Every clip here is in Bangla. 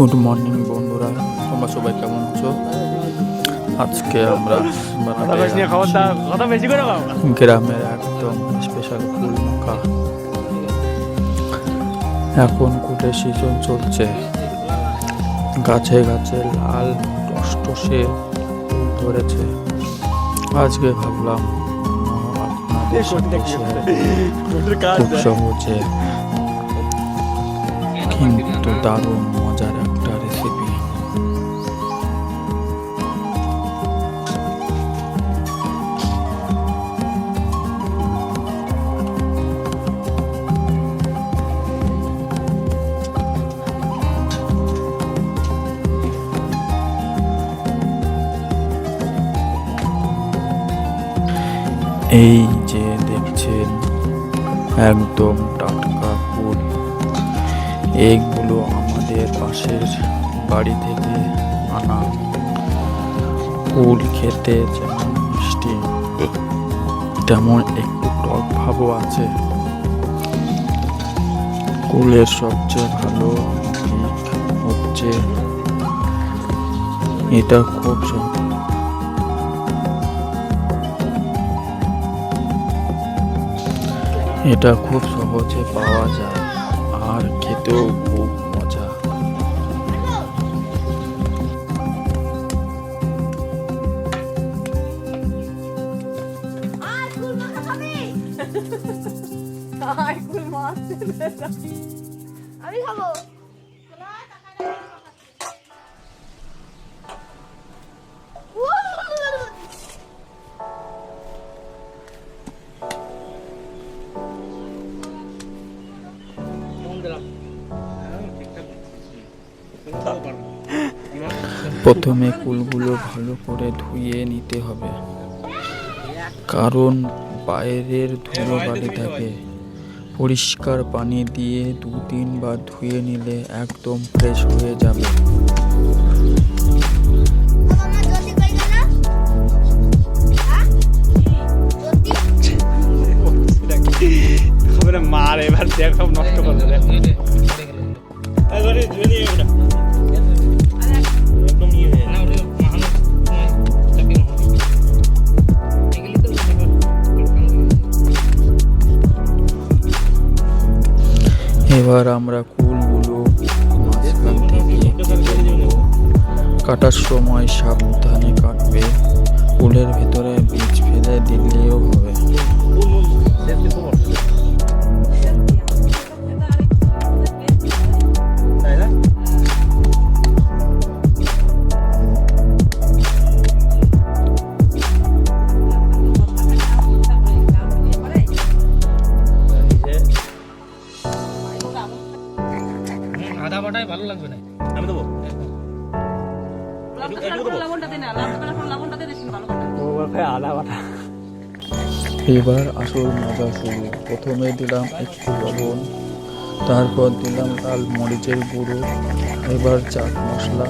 গুড মর্নিং বন্ধুরা, তোমরা সবাই কেমন আছো? আজকে আমরা গ্রামের একদম স্পেশাল কুল মাখা। এখন কুলের সিজন চলছে, গাছে গাছে লাল টসটসে ফুল ধরেছে। আজকে ভাবলাম আপনাদের সাথে শেয়ার খুব সহজে কিন্তু দারুণ মজার একটা রেসিপি। এই যে দেখছেন একদম টাটকা কুল, এইগুলো আমাদের পাশের বাড়ি থেকে আনা। কুল খেতে যেমন মিষ্টি তেমন একটু টক ভাবও আছে। কুলের সবচেয়ে ভালো দিক হচ্ছে এটা খুব সহজে পাওয়া যায় আর খেতেও খুব মজা। আমি খাবো। প্রথমে কুলগুলো ভালো করে ধুয়ে নিতে হবে, কারণ বাইরের ধুলো বালি থাকে। পরিষ্কার পানি দিয়ে 2-3 বার ধুয়ে নিলে একদম ফ্রেশ হয়ে যাবে। মার এবার দেখ সব নষ্ট করে দেবে। এবার আমরা কুলগুলো মাঝখান থেকে কেটে নেব। কাটার সময় সাবধানে কাটবে, কুলের ভেতরে বীজ ফেলে দিলেও হবে। আদা বাটাই ভালো লাগবে না, আমি দেবো। এবার আসল মজা শুরু। প্রথমে দিলাম একটু লবণ, তারপর দিলাম লাল মরিচের গুঁড়ো, এবার চাট মশলা,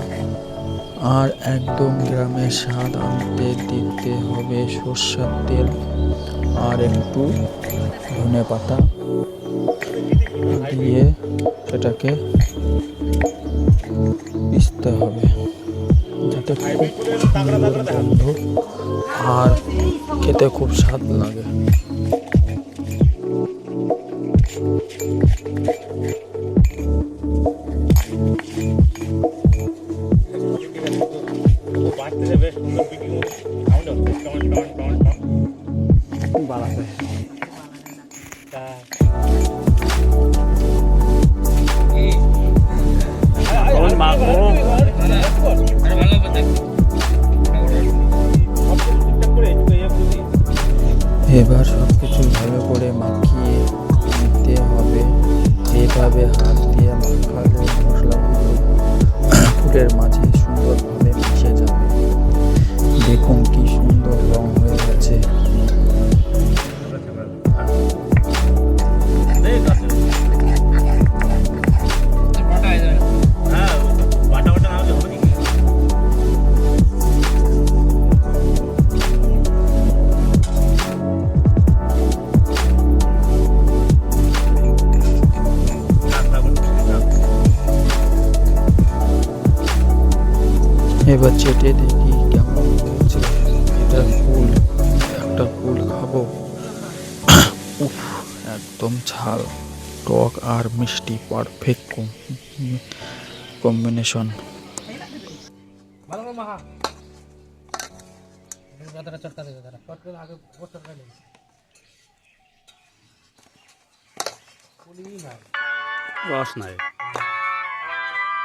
আর একদম গ্রামের স্বাদ আনতে দিতে হবে সর্ষের তেল আর একটু ধনে পাতা দিয়ে সেটাকে পিষতে হবে যাতে খুব সুন্দর গন্ধ আর খেতে খুব স্বাদ লাগে। এবার সবকিছু ভালো করে মাখিয়ে নিতে হবে। এভাবে হাত দিয়ে মাখালে মশলাগুলো কুলের মাঝে সুন্দরভাবে মিশে যাবে। দেখুন কি সুন্দর রং হয়ে গেছে। এবার চেটে দেখি কেমন হয়েছে। এটা কুল, একটা কুল খাবো। উফ, একদম ঝাল, টক আর মিষ্টি পারফেক্ট কম্বিনেশন। ভালো করে মাখা গাদাটা চটকা দেবে দাঁড়া চটকা আগে ওর চটকা নেই রস নাই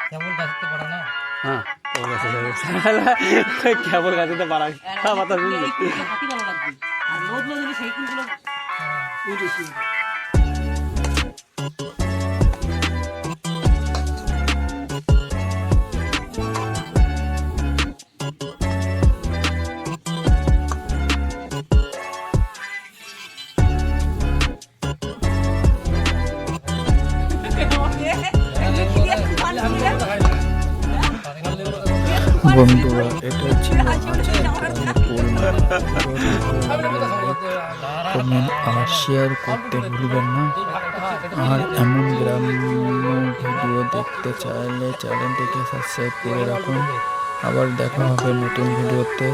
কেবল গাছতে পারে না হ্যাঁ কেবল গাছতে পারা কথা শুনলি হাতি ভালো লাগবে আর লোদ লোদ হলে সেই কুলগুলো বেশি বন্ধুরা, এটা ছিল আজকের কমেন্ট আর শেয়ার করতে ভুলবেন না। আর এমন গ্রাম্য ভিডিও দেখতে চাইলে চ্যানেলটিকে সাবস্ক্রাইব করে রাখুন। আবার দেখা হবে নতুন ভিডিওতে।